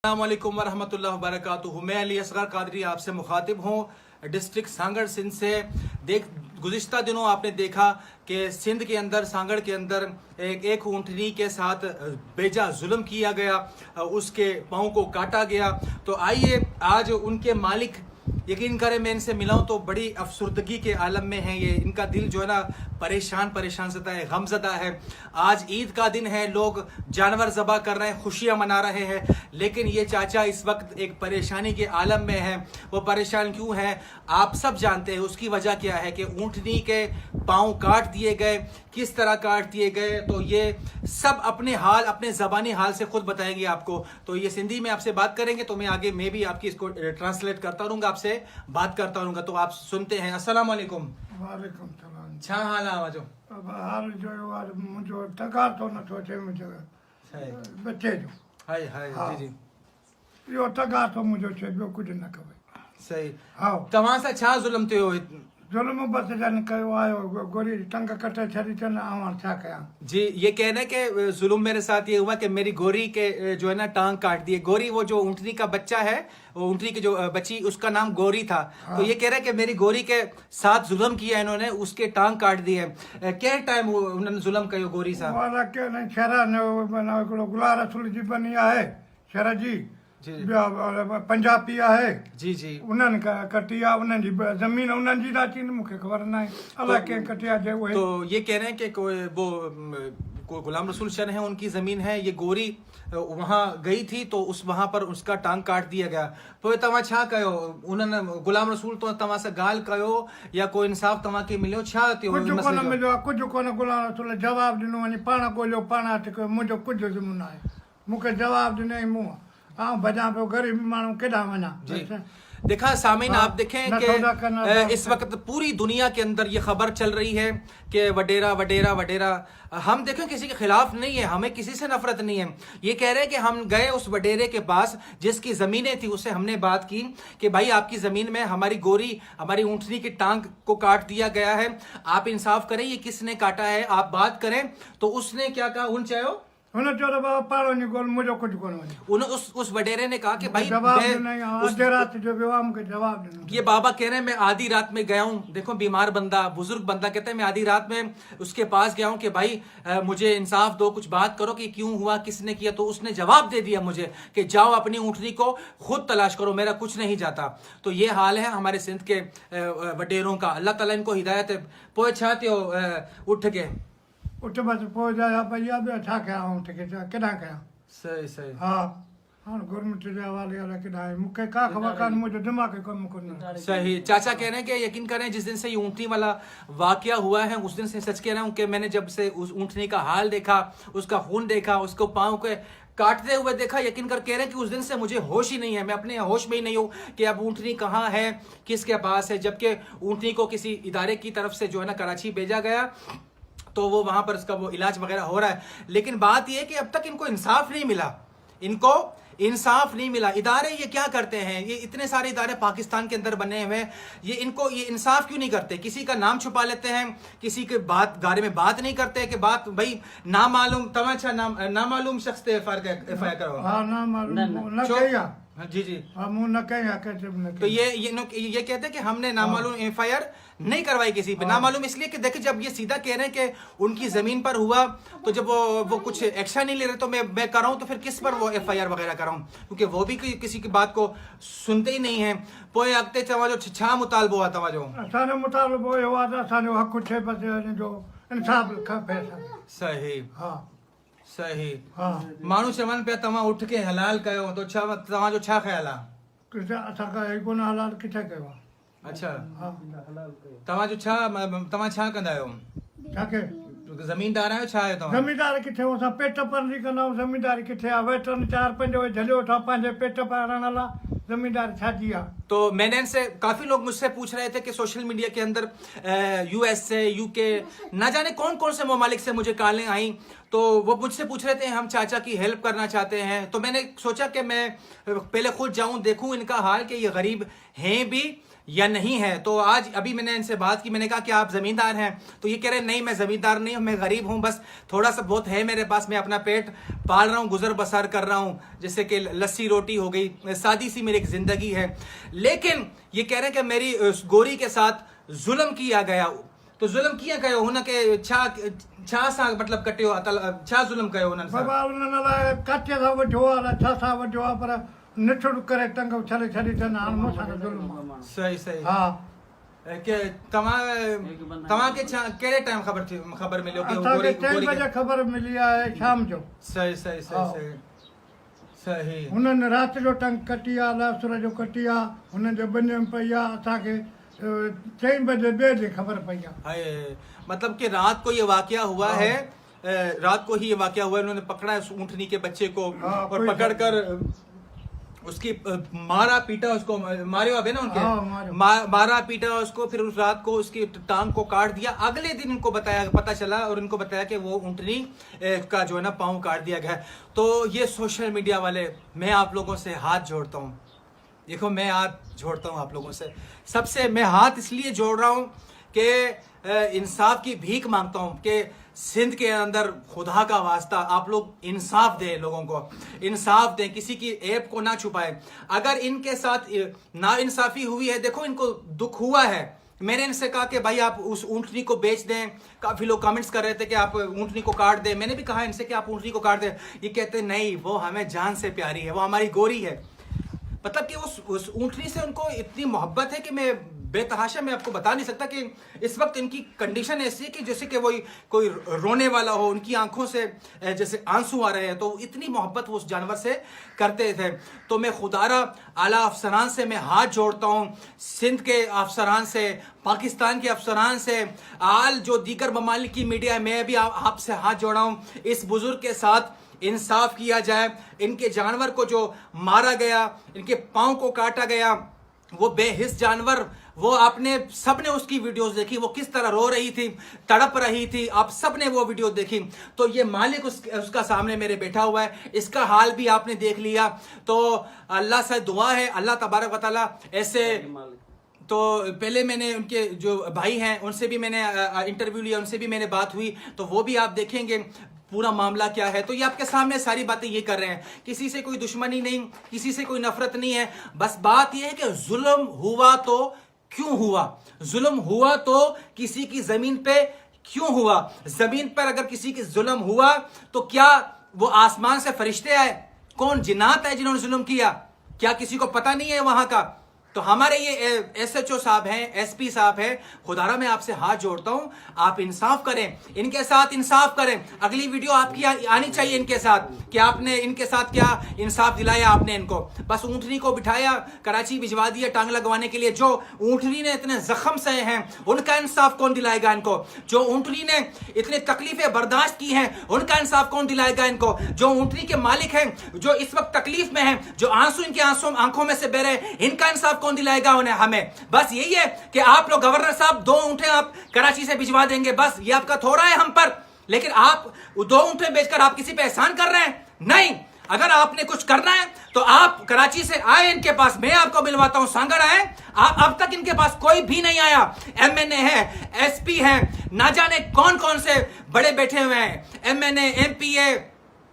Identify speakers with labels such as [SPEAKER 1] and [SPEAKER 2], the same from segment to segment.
[SPEAKER 1] अस्सलाम वालेकुम वरहमतुल्लाहि वबरकातुहू। मैं अली असगर कादरी आपसे मुखातिब हूँ डिस्ट्रिक्ट सांगड़ सिंध से। गुज़िश्ता दिनों आपने देखा कि सिंध के अंदर सांगड़ के अंदर एक ऊँटनी के साथ बेजा जुल्म किया गया, उसके पाँव को काटा गया। तो आइए आज उनके मालिक, यकीन करें मैं इनसे मिला हूँ तो बड़ी अफसुर्दगी के आलम में है ये। इनका दिल जो है ना परेशान ज़दा है, गमज़दा है। आज ईद का दिन है, लोग जानवर ज़बह कर रहे हैं, खुशियाँ मना रहे हैं, लेकिन ये चाचा इस वक्त एक परेशानी के आलम में है। वो परेशान क्यों है आप सब जानते हैं। उसकी वजह क्या है कि ऊँटनी के पाँव काट दिए गए, किस तरह काट दिए गए, तो ये सब अपने हाल, अपने ज़बानी हाल से खुद बताएंगे आपको। तो ये सिंधी में आपसे बात करेंगे, तो मैं भी आपकी इसको ट्रांसलेट करता रहूँगा, आपसे बात करता रहूँगा। तो आप सुनते हैं। अस्सलाम वालेकुम।
[SPEAKER 2] वालेकुम सलाम।
[SPEAKER 1] छा हाल आहे आवाजो?
[SPEAKER 2] अब हाल जो आज मुझे टका तो न सोचे मुझे बच्चे जो
[SPEAKER 1] हाय हाय
[SPEAKER 2] हाँ।
[SPEAKER 1] जी जी
[SPEAKER 2] यो टका तो मुझे छे बो कुछ न कवे।
[SPEAKER 1] सही।
[SPEAKER 2] हाँ
[SPEAKER 1] तव्हां सां छा ज़ुल्म थियो?
[SPEAKER 2] जुल्म बस जन कयो आयो गोरी टंग कटे छड़ी चन आवां छा कया।
[SPEAKER 1] जी, ये कहना है कि जुल्म मेरे साथ ये हुआ कि मेरी गोरी के जो है ना टांग काट दिए। गोरी वो जो ऊँटनी का बच्चा है, वो ऊँटनी की जो बच्ची, उसका नाम गोरी था।
[SPEAKER 2] हाँ।
[SPEAKER 1] तो ये कह रहा है कि मेरी गोरी के साथ जुल्म किया इन्होंने, उसके टांग काट दिए। क्या टाइम उन्होंने जुल्म कयो गोरी साहब?
[SPEAKER 2] वाला के न शरा न बना को गुला रसूल जी बनी है शरा जी
[SPEAKER 1] जी।
[SPEAKER 2] पंजाबी है
[SPEAKER 1] जी जी।
[SPEAKER 2] उन्हनि कटी आहे, उन्हनि जी ज़मीन उन्हनि जी राची मूंखे ख़बर न आहे अलाए कंहिं कटी आहे जे उहे।
[SPEAKER 1] तो ये कह रहे हैं कि वो गुलाम रसूल शन है, उनकी ज़मीन है। ये गोरी वहाँ गई थी तो वहाँ पर उसका टांग काट दिया गया। पोइ तव्हां छा कयो? उन्हनि गुलाम रसूल तो तव्हां सां ॻाल्हि कयो या कोई इंसाफ़ तव्हांखे मिलियो? छा थियो
[SPEAKER 2] कुझु
[SPEAKER 1] मसइले
[SPEAKER 2] कोन
[SPEAKER 1] जो?
[SPEAKER 2] मिलियो आहे, कुझु कोन। गुलाम रसूल जवाबु ॾिनो, वञी पाण ॻोल्हियो, पाण हथु कयो, मुंहिंजो कुझु ज़िम्मो आहे। मूंखे जवाबु ॾिनई, मूं भॼां पियो, ग़रीब माण्हू केॾां वञा।
[SPEAKER 1] देखा सामीन,
[SPEAKER 2] हाँ,
[SPEAKER 1] आप देखें
[SPEAKER 2] न सौदा करना था।
[SPEAKER 1] कि इस वक्त पूरी दुनिया के अंदर ये खबर चल रही है कि वडेरा वडेरा वडेरा। हम देखें किसी के खिलाफ नहीं है, हमें किसी से नफरत नहीं है। ये कह रहे हैं कि हम गए उस वडेरे के पास जिसकी ज़मीनें थी, उससे हमने बात की कि भाई आपकी ज़मीन में हमारी गोरी, हमारी ऊँटनी की टांग को काट दिया गया है, आप इंसाफ करें, ये किसने काटा है, आप बात करें। तो उसने क्या कहा? उन चाहो
[SPEAKER 2] हुन चयो त बाबा पाण वञी ॻोल्ह, मुंहिंजो कुझु कोन वञे।
[SPEAKER 1] उस वडेरे ने कहा कि भाई
[SPEAKER 2] जवाबु ॾिनई, अधे राति जो वियो आहे, मूंखे जवाबु ॾिनो।
[SPEAKER 1] ये बाबा कह रहे हैं मैं आधी रात में गया हूँ। देखो बीमार बंदा, बुजुर्ग बंदा कहते हैं मैं आधी रात में उसके पास गया हूँ कि भाई मुझे इंसाफ दो, कुछ बात करो कि क्यों हुआ, किसने किया। तो उसने जवाब दे दिया मुझे कि जाओ अपनी ऊँटनी को खुद तलाश करो, मेरा कुछ नहीं जाता। तो ये हाल है हमारे सिंध के वडेरों का। अल्लाह ताला इनको हिदायत है। पोइ छा थियो उठ के?
[SPEAKER 2] उठ बसि पोइ जा भईया ॿियो छा कयां, उठ के केॾां कयां।
[SPEAKER 1] सही सही।
[SPEAKER 2] हा हाणे गवर्नमेंट जे हवाले अलाए केॾां आहे, मूंखे का ख़बर कान, मुंहिंजो दिमाग़ कमु कोन्हे।
[SPEAKER 1] सही। चाचा कह रहे हैं कि यकीन करें जिस दिन से ये ऊँटनी वाला वाकया हुआ है, उस दिन से सच कह रहा हूँ कि मैंने जब से उस ऊँटनी का हाल देखा, उसका खून देखा, उसको पाँव के काटते हुए देखा, यकीन कर कह रहे हैं कि उस दिन से मुझे होश ही नहीं है। मैं अपने होश में ही नहीं हूँ कि अब ऊँटनी कहाँ है, किसके पास है। जबकि ऊँटनी को किसी इदारे की तरफ से जो है ना कराची भेजा गया, तो वो वहाँ पर उसका वो इलाज वगैरह हो रहा है। लेकिन बात ये है कि अब तक इनको इंसाफ नहीं मिला, इनको इंसाफ नहीं मिला। इदारे ये क्या करते हैं, ये इतने सारे इदारे पाकिस्तान के अंदर बने हुए हैं, ये इंसाफ क्यों नहीं करते? किसी का नाम छुपा लेते हैं, किसी के बारे में बात नहीं करते कि बात भाई नामालूम तमाचा नामालूम शख्स ते एफआईआर करो।
[SPEAKER 2] हाँ ना मालूम न कहिया।
[SPEAKER 1] जी जी।
[SPEAKER 2] हाँ मुँह न कहिया कैसे न
[SPEAKER 1] तो ये कहते हैं कि हमने नामालूम एफआईआर नहीं करवाई किसी पे। नामालूम इसलिए कि देखिए जब ये सीधा कह रहे हैं कि उनकी जमीन पर हुआ, तो जब वो कुछ एक्शन नहीं ले रहे तो मैं कर रहा हूँ, तो फिर किस पर वो एफआईआर वगैरह कर रहा हूँ, क्योंकि वो भी किसी की बात को सुनते ही नहीं है। पोइ अॻिते तव्हांजो छा मुतालबो आहे तव्हांजो?
[SPEAKER 2] असांजो मुतालबो इहो आहे त असांजो हक़ु थिए, बसि जो इंसाफ़ खपे असांखे।
[SPEAKER 1] सही
[SPEAKER 2] हा
[SPEAKER 1] सही।
[SPEAKER 2] हा
[SPEAKER 1] माण्हू चवनि पिया तव्हां उठ के हलाल कयो, तो तव्हांजो छा ख़्यालु आहे?
[SPEAKER 2] किथे असां कयो कोन, हलाल किथे कयो आहे।
[SPEAKER 1] अच्छा,
[SPEAKER 2] हा
[SPEAKER 1] तव्हां छा कंदा आहियो?
[SPEAKER 2] छाखे
[SPEAKER 1] ज़मीनदार आहियो, छा आहियो तव्हां?
[SPEAKER 2] ज़मींदार किथे हो, असां पेट परंदी कंदा आहियूं। ज़मींदारी किथे आहे? वेठनि चार पंज झलियो वठा पंहिंजे पेट पालण लाइ, ज़मींदारी छाजी आहे?
[SPEAKER 1] तो मैंने इनसे, काफ़ी लोग मुझसे पूछ रहे थे कि सोशल मीडिया के अंदर यूएस से, यूके, ना जाने कौन कौन से ममालिक से मुझे कॉलें आई, तो वो मुझसे पूछ रहे थे हम चाचा की हेल्प करना चाहते हैं। तो मैंने सोचा कि मैं पहले खुद जाऊं, देखूं इनका हाल कि ये गरीब हैं भी یا نہیں ہے. تو آج ابھی میں نے ان سے بات کی, میں نے کہا کہ آپ زمیندار ہیں, تو یہ کہہ رہے نہیں میں زمیندار نہیں ہوں, میں غریب ہوں, بس تھوڑا سا بہت ہے میرے پاس, میں اپنا پیٹ پال رہا ہوں, گزر بسر کر رہا ہوں, جیسے کہ لسی روٹی ہو گئی, سادی سی میری ایک زندگی ہے. لیکن یہ کہہ رہے ہیں کہ میری گوری کے ساتھ ظلم کیا گیا. تو ظلم کیا گیا ہونا کہ چھا سا مطلب کٹے ہو چھا ظلم کیا ہونا
[SPEAKER 2] بابا انہوں کچے سا وجھو آ چھا سا وجھو آ پر نچڑ کرے ٹنگ چھڑے چھڑی تن ہاں موسا ظلم.
[SPEAKER 1] صحیح صحیح.
[SPEAKER 2] ہاں
[SPEAKER 1] کہ تمام کے کیڑے ٹائم خبر ملی کہ
[SPEAKER 2] گوری 3 بجے خبر ملی ہے شام جو.
[SPEAKER 1] صحیح صحیح صحیح صحیح.
[SPEAKER 2] انہوں نے رات جو ٹنگ کٹی آ لاسر جو کٹی آ انہوں جو بنیم پئی آ اساں کے 3 بجے بے دی خبر پئی آ.
[SPEAKER 1] مطلب کہ رات کو یہ واقعہ ہوا ہے, رات کو ہی یہ واقعہ ہوا ہے. انہوں نے پکڑا ہے اونٹنی کے بچے کو اور پکڑ کر اس کی مارا پیٹا, اس کو مارے اب ہے نا ان کے مارا پیٹا اس کو, پھر اس رات کو اس کی ٹانگ کو کاٹ دیا. اگلے دن ان کو بتایا پتا چلا اور ان کو بتایا کہ وہ اونٹنی کا جو ہے نا پاؤں کاٹ دیا گیا. تو یہ سوشل میڈیا والے, میں آپ لوگوں سے ہاتھ جوڑتا ہوں, دیکھو میں ہاتھ جوڑتا ہوں آپ لوگوں سے, سب سے میں ہاتھ اس لیے جوڑ رہا ہوں کہ انصاف کی بھیک مانگتا ہوں کہ سندھ کے اندر خدا کا واسطہ آپ لوگ انصاف دیں, لوگوں کو انصاف دیں, کسی کی عیب کو نہ چھپائیں. اگر ان کے ساتھ نا انصافی ہوئی ہے, دیکھو ان کو دکھ ہوا ہے, میں نے ان سے کہا کہ بھائی آپ اس اونٹنی کو بیچ دیں. کافی لوگ کامنٹس کر رہے تھے کہ آپ اونٹنی کو کاٹ دیں, میں نے بھی کہا ان سے کہ آپ اونٹنی کو کاٹ دیں. یہ کہتے نہیں, وہ ہمیں جان سے پیاری ہے, وہ ہماری گوری ہے. مطلب کہ اس اونٹنی سے ان کو اتنی محبت ہے کہ میں بے تحاشا میں آپ کو بتا نہیں سکتا کہ اس وقت ان کی کنڈیشن ایسی ہے کہ جیسے کہ وہی کوئی رونے والا ہو, ان کی آنکھوں سے جیسے آنسو آ رہے ہیں. تو اتنی محبت وہ اس جانور سے کرتے تھے. تو میں خدارہ اعلیٰ افسران سے میں ہاتھ جوڑتا ہوں, سندھ کے افسران سے, پاکستان کے افسران سے, آل جو دیگر ممالک کی میڈیا ہے, میں بھی آپ سے ہاتھ جوڑا ہوں. اس بزرگ کے ساتھ انصاف کیا جائے. ان کے جانور کو جو مارا گیا, ان کے پاؤں کو کاٹا گیا, وہ بے حس جانور, وہ آپ نے سب نے اس کی ویڈیوز دیکھی, وہ کس طرح رو رہی تھی, تڑپ رہی تھی, آپ سب نے وہ ویڈیو دیکھی. تو یہ مالک اس کا سامنے میرے بیٹھا ہوا ہے, اس کا حال بھی آپ نے دیکھ لیا. تو اللہ سے دعا ہے اللہ تبارک و تعالیٰ ایسے. تو پہلے میں نے ان کے جو بھائی ہیں ان سے بھی میں نے انٹرویو لیا, ان سے بھی میں نے بات ہوئی, تو وہ بھی آپ دیکھیں گے پورا معاملہ کیا ہے. تو یہ آپ کے سامنے ساری باتیں یہ کر رہے ہیں, کسی سے کوئی دشمنی نہیں, کسی سے کوئی نفرت نہیں ہے. بس بات یہ ہے کہ ظلم ہوا تو کیوں ہوا, ظلم ہوا تو کسی کی زمین پہ کیوں ہوا. زمین پر اگر کسی کی ظلم ہوا تو کیا وہ آسمان سے فرشتے آئے, کون جنات ہے جنہوں نے ظلم کیا, کیا کسی کو پتہ نہیں ہے وہاں کا. تو ہمارے یہ ایس ایچ او صاحب ہیں, ایس پی صاحب ہیں, خدارہ میں آپ سے ہاتھ جوڑتا ہوں, آپ انصاف کریں, ان کے ساتھ انصاف کریں. اگلی ویڈیو آپ کی آنی چاہیے ان کے ساتھ کہ آپ نے ان کے ساتھ کیا انصاف دلایا آپ نے ان کو. بس اونٹنی کو بٹھایا, کراچی بھجوا دیا ٹانگ لگوانے کے لیے. جو اونٹنی نے اتنے زخم سہے ہیں ان کا انصاف کون دلائے گا ان کو. جو اونٹنی نے اتنے تکلیفیں برداشت کی ہیں ان کا انصاف کون دلائے گا ان کو. جو اونٹنی کے مالک ہیں, جو اس وقت تکلیف میں ہیں, جو آنسو ان کے آنکھوں میں سے بہ رہے ہیں, ان کا انصاف کون دلائے گا انہیں ہمیں. بس یہی ہے کہ آپ لوگ گورنر صاحب 2 اونٹیں آپ کراچی سے بھجوا دیں گے, بس یہ آپ کا تھوڑا ہے ہم پر. لیکن آپ 2 اونٹیں بیچ کر آپ کسی پہ احسان کر رہے ہیں نہیں. اگر آپ نے کچھ کرنا ہے تو آپ کراچی سے آئے ان کے پاس, میں آپ کو ملواتا ہوں. سانگڑ آئے, اب تک ان کے پاس کوئی بھی نہیں آیا. ایم این اے ہے, ایس پی ہیں, نہ جانے کون کون سے بڑے بیٹھے ہوئے ہیں, M N A, M P A,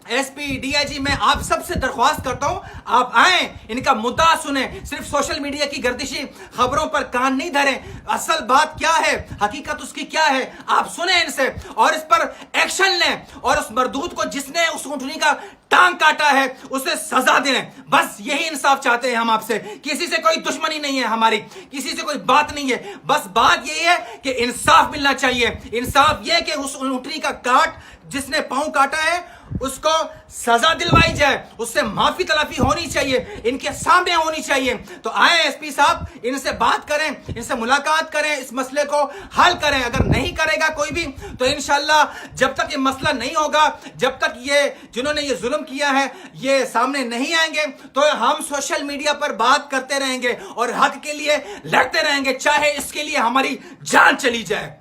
[SPEAKER 1] S P, D I G. میں آپ سب سے درخواست کرتا ہوں آپ آئیں, ان کا مدعا سنیں, صرف سوشل میڈیا کی گردشی خبروں پر کان نہیں دھریں. اصل بات کیا ہے, حقیقت اس کی کیا ہے, آپ سنیں ان سے اور اس پر ایکشن لیں. اور اس مردود کو جس نے اس اونٹنی کا ٹانگ کاٹا ہے اسے سزا دیں. بس یہی انصاف چاہتے ہیں ہم آپ سے. کسی سے کوئی دشمنی نہیں ہے ہماری, کسی سے کوئی بات نہیں ہے. بس بات یہی ہے کہ انصاف ملنا چاہیے. انصاف یہ کہ اس اونٹنی کا کاٹ جس نے پاؤں کاٹا ہے اس کو سزا دلوائی جائے, اس سے معافی تلافی ہونی چاہیے, ان کے سامنے ہونی چاہیے. تو آئیں ایس پی صاحب, ان سے بات کریں, ان سے ملاقات کریں, اس مسئلے کو حل کریں. اگر نہیں کرے گا کوئی بھی تو انشاءاللہ جب تک یہ مسئلہ نہیں ہوگا, جب تک یہ جنہوں نے یہ ظلم کیا ہے یہ سامنے نہیں آئیں گے, تو ہم سوشل میڈیا پر بات کرتے رہیں گے اور حق کے لیے لڑتے رہیں گے, چاہے اس کے لیے ہماری جان چلی جائے.